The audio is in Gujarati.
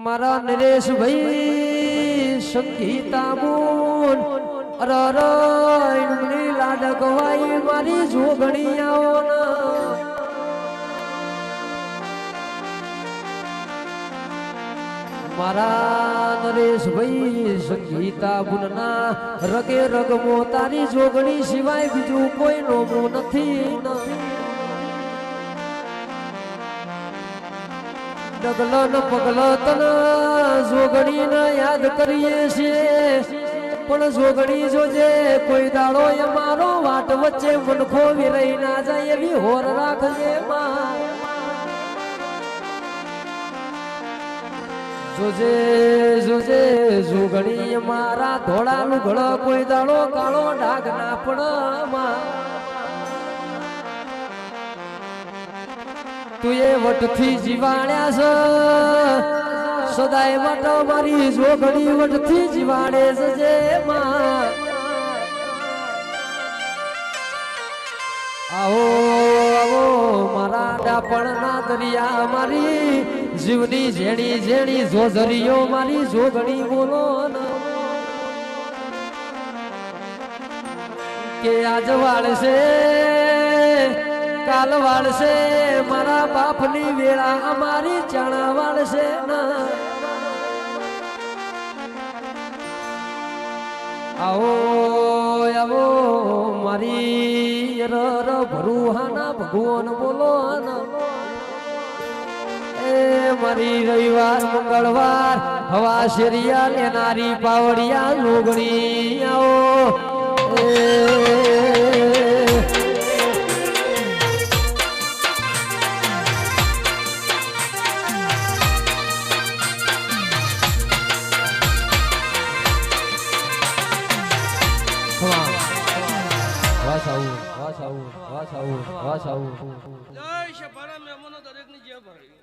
મારા નરેશ ભાઈ સંગીતા બોલ અરરણની લાડ ગવાઈ મારી જોગણી આવો ના મારા નરેશ ભાઈ સંગીતા બુલના રગે રગમો તારી જોગણી સિવાય બીજું કોઈ નોમું નથી ડગલો ન પગલો તન જોગણી ને યાદ કરીએ છીએ પણ જોગણી જોજે કોઈ દાડો એ મારો વાટ વચ્ચે મનખો વિરઈ ના જાય એવી હોર રાખજે માં જોજે જોજે જોગણી મારા ધોળા લુગડો કોઈ દાડો કાળો ડાઘ ના પણ તું એ વટથી જીવાડ્યા છે સદાય માટે મારી જોગણી વટથી જીવાડે છે માં આવો આવો મારા ડાપણ ના દરિયા મારી જીવની ઝેણી ઝેણી જોજરીઓ મારી જોગણી બોલો કે આજ વાળશે કાલ વાળશે મારા બાપની વેળા અમારી ચણા વાળશે ના આવો આવો મારી રર ભરુહાના ભગવાન બોલો એ મારી રવિવાર મંગળવાર હવા શેરિયા લેનારી પાવડિયા લોગણી આવો જય શભાના મહેમાનો દરેકની જે ભરાઈ